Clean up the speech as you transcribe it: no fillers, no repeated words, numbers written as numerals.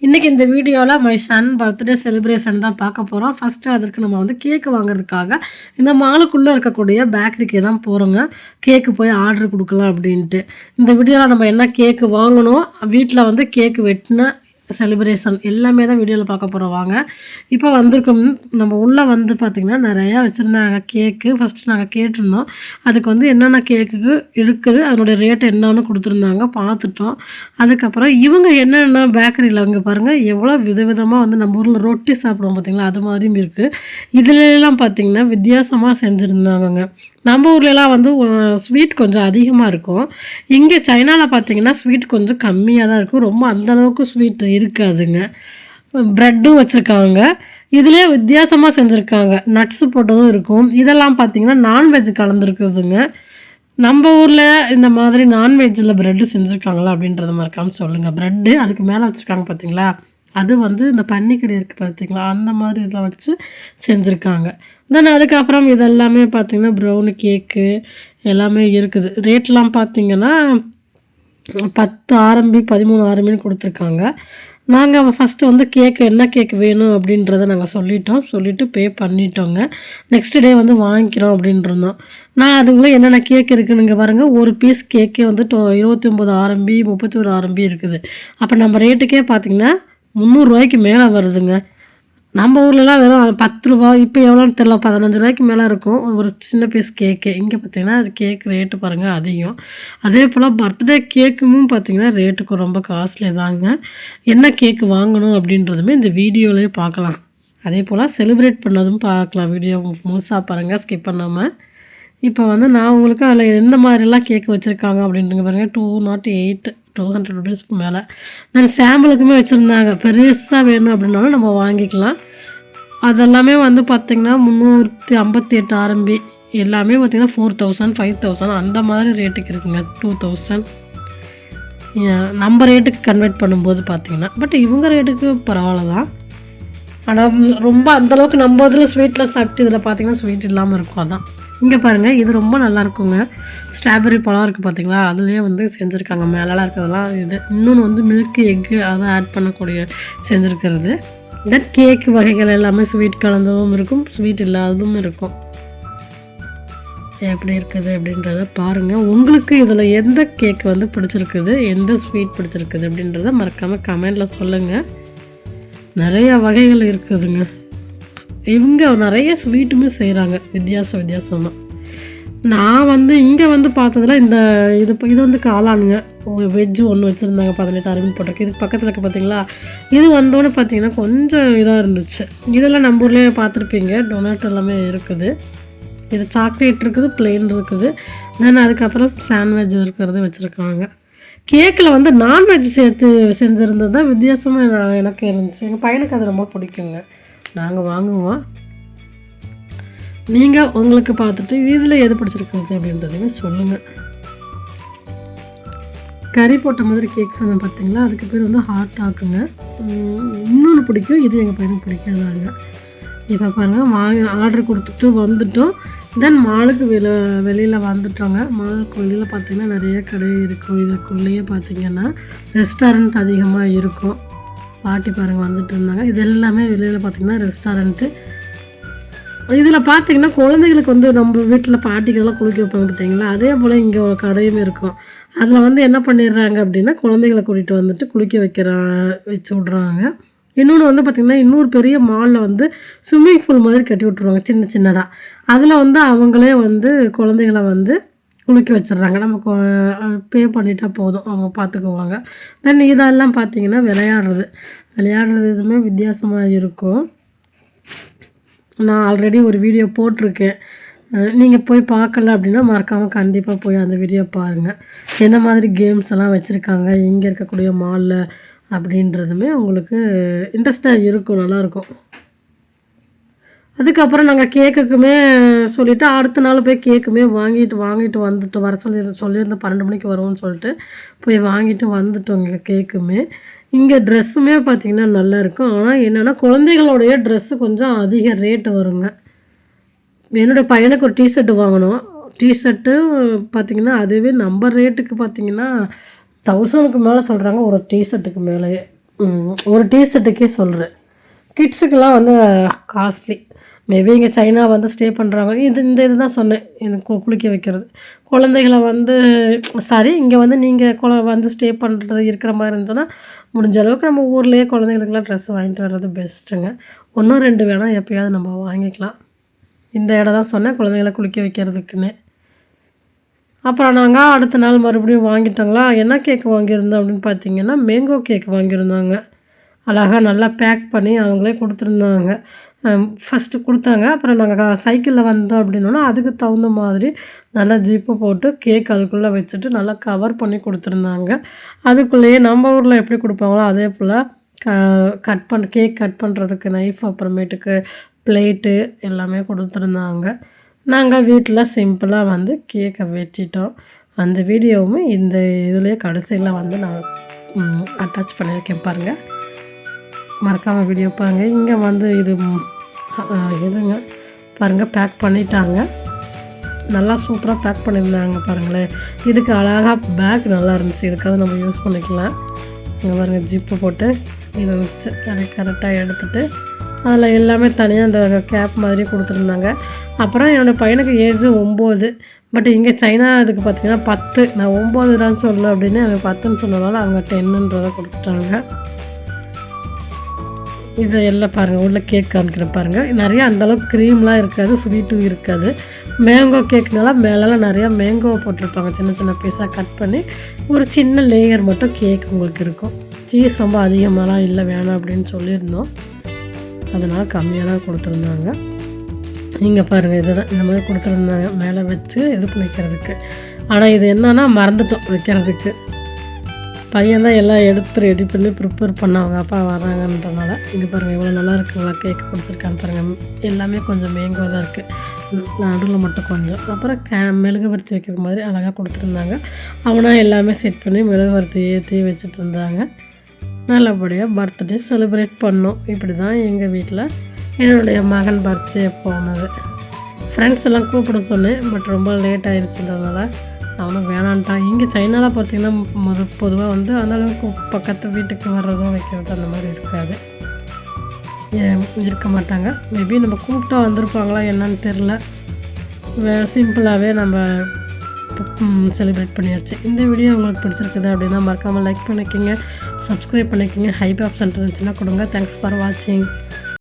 இன்றைக்கி இந்த வீடியோவில் மை சன் பர்த்டே செலிப்ரேஷன் தான் பார்க்க போகிறோம். ஃபஸ்ட்டு அதற்கு நம்ம வந்து கேக்கு வாங்குறதுக்காக இந்த மாலுக்குள்ளே இருக்கக்கூடிய பேக்கரிக்கு தான் போகிறோங்க. கேக்கு போய் ஆர்டர் கொடுக்கலாம் அப்படின்ட்டு. இந்த வீடியோவில் நம்ம என்ன கேக்கு வாங்கணும், வீட்டில் வந்து கேக்கு வெட்டின செலிப்ரேஷன் எல்லாமே தான் வீடியோவில் பார்க்க போகிறோம். வாங்க இப்போ வந்திருக்கோம். நம்ம உள்ளே வந்து பார்த்திங்கன்னா நிறையா வச்சுருந்தாங்க கேக்கு. ஃபஸ்ட்டு நாங்கள் கேட்டிருந்தோம் அதுக்கு வந்து என்னென்ன கேக்கு இருக்குது, அதனுடைய ரேட் என்னன்னு கொடுத்துருந்தாங்க, பார்த்துட்டோம். அதுக்கப்புறம் இவங்க என்னென்ன பேக்கரியில் அங்கே பாருங்கள் எவ்வளோ விதவிதமாக வந்து நம்ம ஊரில் ரொட்டி சாப்பிடுவோம் பார்த்திங்களா, அது மாதிரியும் இருக்குது. இதுலலாம் பார்த்திங்கன்னா வித்தியாசமாக செஞ்சுருந்தாங்கங்க. நம்ம ஊர்லலாம் வந்து ஸ்வீட் கொஞ்சம் அதிகமாக இருக்கும். இங்கே சைனாவில் பார்த்திங்கன்னா ஸ்வீட் கொஞ்சம் கம்மியாக தான் இருக்கும். ரொம்ப அந்தளவுக்கு ஸ்வீட் இருக்காதுங்க. ப்ரெட்டும் வச்சுருக்காங்க. இதிலே வித்தியாசமாக செஞ்சுருக்காங்க. நட்ஸு போட்டதும் இருக்கும். இதெல்லாம் பார்த்திங்கன்னா நான்வெஜ் கலந்துருக்குதுங்க. நம்ம ஊரில் இந்த மாதிரி நான்வெஜ்ஜில் ப்ரெட்டு செஞ்சுருக்காங்களா அப்படின்றத மறக்காமல் சொல்லுங்கள். ப்ரெட்டு அதுக்கு மேலே வச்சுருக்காங்க பார்த்திங்களா, அது வந்து இந்த பன்னிக்கறி இருக்குது பார்த்திங்களா, அந்த மாதிரி இதில் வச்சு செஞ்சுருக்காங்க. தென் அதுக்கப்புறம் இதெல்லாமே பார்த்திங்கன்னா ப்ரௌனி கேக்கு எல்லாமே இருக்குது. ரேட்லாம் பார்த்திங்கன்னா 10 ஆரம்பி 13 ஆரம்பின்னு கொடுத்துருக்காங்க. நாங்கள் ஃபஸ்ட்டு வந்து கேக்கு என்ன கேக்கு வேணும் அப்படின்றத நாங்கள் சொல்லிவிட்டு பே பண்ணிட்டோங்க. நெக்ஸ்ட் டே வந்து வாங்கிக்கிறோம் அப்படின்ட்டுருந்தோம். நான் அதுக்குள்ளே என்னென்ன கேக் இருக்குதுங்க பாருங்கள். ஒரு பீஸ் கேக்கே வந்து 29 ஆரம்பி 31 ஆரம்பி இருக்குது. அப்போ நம்ம ரேட்டுக்கே பார்த்திங்கன்னா 300 ரூபாய்க்கு மேலே வருதுங்க. நம்ம ஊர்லலாம் வெறும் 10 ரூபா, இப்போ எவ்வளோன்னு தெரில, 15 ரூபாய்க்கு மேலே இருக்கும் ஒரு சின்ன பீஸ் கேக்கு. இங்கே பார்த்திங்கன்னா அது கேக் ரேட்டு பாருங்கள் அதிகம். அதே போல் பர்த்டே கேக்கும் பார்த்திங்கன்னா ரேட்டுக்கு ரொம்ப காஸ்ட்லி தாங்க. என்ன கேக்கு வாங்கணும் அப்படின்றதுமே இந்த வீடியோலேயே பார்க்கலாம். அதே போல் செலிப்ரேட் பண்ணதும் பார்க்கலாம். வீடியோ முழுசாக பாருங்கள், ஸ்கிப் பண்ணாமல். இப்போ வந்து நான் உங்களுக்கு அதில் எந்த மாதிரிலாம் கேக்கு வச்சுருக்காங்க அப்படின்ட்டுங்க பாருங்கள். 208 200 ருபீஸ்க்கு மேலே. நான் சாம்பிளுக்குமே வச்சுருந்தாங்க. பெருசாக வேணும் அப்படின்னாலும் நம்ம வாங்கிக்கலாம். அதெல்லாமே வந்து பார்த்திங்கன்னா 358 ஆரம்பி எல்லாமே பார்த்திங்கன்னா 4000 5000 அந்த மாதிரி ரேட்டுக்கு இருக்குங்க. 2000 நம்ம ரேட்டுக்கு கன்வெர்ட் பண்ணும்போது பார்த்திங்கன்னா. பட் இவங்க ரேட்டுக்கு பரவாயில்ல தான். ஆனால் ரொம்ப அந்தளவுக்கு நம்ம இதில் ஸ்வீட்டில் சாப்பிட்டு இதில் பார்த்திங்கன்னா ஸ்வீட் இல்லாமல் இருக்கும். அதான் இங்கே பாருங்கள், இது ரொம்ப நல்லாயிருக்குங்க. ஸ்ட்ராபெரி பழம் இருக்குது பார்த்திங்களா, அதுலேயே வந்து செஞ்சுருக்காங்க. மேலெலாம் இருக்கிறதெல்லாம் இது. இன்னொன்று வந்து மில்க்கு எக்கு அதை ஆட் பண்ணக்கூடிய செஞ்சுருக்கிறது. தென் கேக்கு வகைகள் எல்லாமே ஸ்வீட் கலந்ததும் இருக்கும், ஸ்வீட் இல்லாததும் இருக்கும். எப்படி இருக்குது அப்படின்றத பாருங்கள். உங்களுக்கு இதில் எந்த கேக்கு வந்து பிடிச்சிருக்குது, எந்த ஸ்வீட் பிடிச்சிருக்குது அப்படின்றத மறக்காமல் கமெண்டில் சொல்லுங்கள். நிறையா வகைகள் இருக்குதுங்க. இவங்க நிறைய ஸ்வீட்டுமே செய்கிறாங்க வித்தியாசமாக. நான் வந்து இங்கே வந்து பார்த்ததில் இது வந்து காளானுங்க. வெஜ்ஜு ஒன்று வச்சுருந்தாங்க 18 ஆரம்பின்னு போட்டிருக்கு. இதுக்கு பக்கத்தில் இருக்க பார்த்தீங்களா, இது வந்தோடனே பார்த்தீங்கன்னா கொஞ்சம் இதாக இருந்துச்சு. இதெல்லாம் நம்ம ஊர்லேயே பார்த்துருப்பீங்க. டொனட் எல்லாமே இருக்குது. இது சாக்லேட் இருக்குது, பிளெயின் இருக்குது. தென் அதுக்கப்புறம் சாண்ட்விச் இருக்கிறது வச்சுருக்காங்க. கேக்கில் வந்து நான்வெஜ் சேர்த்து செஞ்சுருந்தது தான் வித்தியாசமாக எனக்கு இருந்துச்சு. எங்கள் பையனுக்கு அது ரொம்ப பிடிக்குங்க. நாங்கள் வாங்குவோம். நீங்கள் உங்களுக்கு பார்த்துட்டு இதில் எது பிடிச்சிருக்குது அப்படின்றதையுமே சொல்லுங்கள். கறி போட்ட மாதிரி கேக் சொன்ன பார்த்தீங்களா, அதுக்கு பேர் வந்து ஹாட் டாக்குங்க. இன்னொன்று பிடிக்கும், இது எங்கள் பையனுக்கு பிடிக்காதாங்க. இப்போ பாருங்கள், ஆர்டர் கொடுத்துட்டு வந்துட்டோம். தென் மாலுக்கு வெளியில் வந்துட்டோங்க. மாலுக்கு வெளியில் பார்த்திங்கன்னா நிறைய கடை இருக்கும். இதுக்குள்ளேயே பார்த்திங்கன்னா ரெஸ்டாரண்ட் அதிகமாக இருக்கும். பாட்டி பாருங்கள் வந்துட்டு இருந்தாங்க. இது எல்லாமே வெளியில் பார்த்திங்கன்னா ரெஸ்டாரண்ட்டு. இதில் பார்த்திங்கன்னா குழந்தைகளுக்கு வந்து நம்ம வீட்டில் பாட்டிக்கெல்லாம் குளிக்க வைப்பாங்க பார்த்திங்களா, அதே போல் இங்கே ஒரு கடையும் இருக்கும். அதில் வந்து என்ன பண்ணிடுறாங்க அப்படின்னா குழந்தைகளை கூட்டிகிட்டு வந்துட்டு குளிக்க வச்சு விட்றாங்க. இன்னொன்று வந்து பார்த்திங்கன்னா இன்னொரு பெரிய மாலில் வந்து ஸ்விம்மிங் பூல் மாதிரி கட்டி விட்ருவாங்க சின்னதாக. அதில் வந்து அவங்களே வந்து குழந்தைகளை வந்து குளிக்க வச்சிடுறாங்க. நமக்கு பே பண்ணிட்டா போதும், அவங்க பார்த்துக்குவாங்க. தென் இதெல்லாம் பார்த்திங்கன்னா விளையாடுறது இதுவுமே வித்தியாசமாக இருக்கும். நான் ஆல்ரெடி ஒரு வீடியோ போட்டிருக்கேன். நீங்கள் போய் பார்க்கல அப்படின்னா மறக்காமல் கண்டிப்பாக போய் அந்த வீடியோ பாருங்கள். எந்த மாதிரி கேம்ஸ் எல்லாம் வச்சுருக்காங்க இங்கே இருக்கக்கூடிய மாலில் அப்படின்றதுமே உங்களுக்கு இன்ட்ரெஸ்டாக இருக்கும், நல்லாயிருக்கும். அதுக்கப்புறம் நாங்கள் கேக்குக்குமே சொல்லிவிட்டு அடுத்த நாள் போய் கேக்குமே வாங்கிட்டு வந்துட்டு வர சொல்லியிருந்தோம். 12 மணிக்கு வருவோம்னு சொல்லிட்டு போய் வாங்கிட்டு வந்துட்டோங்க கேக்குமே. இங்கே ட்ரெஸ்ஸுமே பார்த்திங்கன்னா நல்லாயிருக்கும். ஆனால் என்னென்னா குழந்தைகளுடைய ட்ரெஸ்ஸு கொஞ்சம் அதிக ரேட்டு வருங்க. என்னோடய பையனுக்கு ஒரு டிஷர்ட்டு வாங்கினோம். டிஷர்ட்டு பார்த்திங்கன்னா அதுவே நம்ம ரேட்டுக்கு பார்த்திங்கன்னா 1000க்கு மேலே சொல்கிறாங்க ஒரு டிஷர்ட்டுக்கு மேலேயே. ஒரு டீ செட்டுக்கே சொல்கிறேன். கிட்ஸுக்கெல்லாம் வந்து காஸ்ட்லி. மேபி இங்கே சைனா வந்து ஸ்டே பண்ணுறாங்க. இந்த தான் சொன்னேன். இது குளிக்க வைக்கிறது. குழந்தைகள வந்து சாரி இங்கே வந்து நீங்கள் வந்து ஸ்டே பண்ணுறது இருக்கிற மாதிரி இருந்துச்சுன்னா, முடிஞ்ச அளவுக்கு நம்ம ஊர்லேயே குழந்தைங்களுக்குலாம் ட்ரெஸ் வாங்கிட்டு வர்றது பெஸ்ட்டுங்க. 1, 2 வேணா எப்பயாவது நம்ம வாங்கிக்கலாம். இந்த இடம் தான் சொன்னேன் குழந்தைங்கள குளிக்க வைக்கிறதுக்குன்னு. அப்புறம் நாங்கள் அடுத்த நாள் மறுபடியும் வாங்கிட்டோங்களா, என்ன கேக் வாங்கியிருந்தோம் அப்படின்னு பார்த்தீங்கன்னா, மேங்கோ கேக் வாங்கியிருந்தோங்க. அழகா நல்லா பேக் பண்ணி அவங்களே கொடுத்துருந்தாங்க. ஃபஸ்ட்டு கொடுத்தாங்க. அப்புறம் நாங்கள் சைக்கிளில் வந்தோம் அப்படின்னோன்னா, அதுக்கு தகுந்த மாதிரி நல்லா ஜிப்பு போட்டு கேக் அதுக்குள்ளே வச்சுட்டு நல்லா கவர் பண்ணி கொடுத்துருந்தாங்க. அதுக்குள்ளேயே நம்ம ஊரில் எப்படி கொடுப்பாங்களோ அதே போல் கேக் கட் பண்ணுறதுக்கு நைஃப், அப்புறமேட்டுக்கு பிளேட்டு எல்லாமே கொடுத்துருந்தாங்க. நாங்கள் வீட்டில் சிம்பிளாக வந்து கேக்கை வெட்டிட்டோம். அந்த வீடியோவுமே இந்த இதுலேயே கடைசியில் வந்து நான் அட்டாச் பண்ணியிருக்கேன் பாருங்கள். மறக்காமல் வீடியோ பாருங்கள். இங்கே வந்து இதுங்க பாருங்கள், பேக் பண்ணிட்டாங்க. நல்லா சூப்பராக பேக் பண்ணியிருந்தாங்க பாருங்களேன். இதுக்கு அழகாக பேக் நல்லா இருந்துச்சு. இதுக்காக நம்ம யூஸ் பண்ணிக்கலாம். இங்கே பாருங்கள், ஜிப்பு போட்டு இதை வச்சு அதை கரெக்டாக எடுத்துகிட்டு அதில் எல்லாமே தனியாக அந்த கேப் மாதிரி கொடுத்துருந்தாங்க. அப்புறம் என்னோடய பையனுக்கு ஏஜ் 9. பட் இங்கே சைனா இதுக்கு பார்த்திங்கன்னா 10. நான் 9 தான் சொல்லு அப்படின்னு அவன் 10ன்னு சொன்னதால அவங்க 10ன்றதை கொடுத்துட்டாங்க. இதை எல்லாம் பாருங்கள், உள்ள கேக் காமிக்கிறேன் பாருங்கள். நிறையா அந்தளவுக்கு க்ரீம்லாம் இருக்காது, ஸ்வீட்டும் இருக்காது. மேங்கோ கேக்னால மேலெலாம் நிறையா மேங்கோ போட்டிருப்பாங்க. சின்ன சின்ன பீஸாக கட் பண்ணி ஒரு சின்ன லேயர் மட்டும் கேக் உங்களுக்கு இருக்கும். சீஸ் ரொம்ப அதிகமாகலாம் இல்லை, வேணாம் அப்படின்னு சொல்லியிருந்தோம். அதனால் கம்மியாக தான் கொடுத்துருந்தாங்க. இங்கே பாருங்கள், இது தான் இந்த மாதிரி கொடுத்துருந்தாங்க மேலே வச்சு இது பண்ணிக்கிறதுக்கு. ஆனால் இது என்னன்னா மறந்துட்டோம் வைக்கிறதுக்கு. பையன் தான் எல்லாம் எடுத்து ரெடி பண்ணி ப்ரிப்பேர் பண்ண அவங்க அப்பா வராங்கன்றனால. இங்கே பாருங்கள் எவ்வளோ நல்லா இருக்குங்களா கேக்கு பிடிச்சிருக்கான்னு பாருங்கள். எல்லாமே கொஞ்சம் மேங்கோ தான் இருக்குது, நடுவில் மட்டும் கொஞ்சம். அப்புறம் மெழுகுவர்த்தி வைக்கிற மாதிரி அழகாக கொடுத்துருந்தாங்க. அவனாக எல்லாமே செட் பண்ணி மெழுகுவர்த்தி ஏற்றி வச்சுட்டு இருந்தாங்க. நல்லபடியாக பர்த்டே செலிப்ரேட் பண்ணோம். இப்படி தான் எங்கள் வீட்டில் என்னுடைய மகன் பர்த்டே போனது. ஃப்ரெண்ட்ஸ் எல்லாம் கூப்பிட சொன்னேன், பட் ரொம்ப லேட் ஆகிடுச்சுன்றதுனால அவனும் வேணான்ட்டான். இங்கே சைனாவில் பார்த்திங்கன்னா பொதுவாக வந்து அந்தளவுக்கு பக்கத்து வீட்டுக்கு வர்றதோ வைக்கிறது அந்த மாதிரி இருக்காது, இருக்க மாட்டாங்க. மேபி நம்ம கூப்பிட்டா வந்திருப்பாங்களா என்னன்னு தெரில. சிம்பிளாகவே நம்ம செலிப்ரேட் பண்ணியாச்சு. இந்த வீடியோ உங்களுக்கு பிடிச்சிருக்குது அப்படின்னா மறக்காமல் லைக் பண்ணிக்கோங்க, சப்ஸ்கிரைப் பண்ணிக்கோங்க. ஹைப் ஆப்ஷன் இருந்துச்சுன்னா கொடுங்க. தேங்க்ஸ் ஃபார் வாட்சிங்.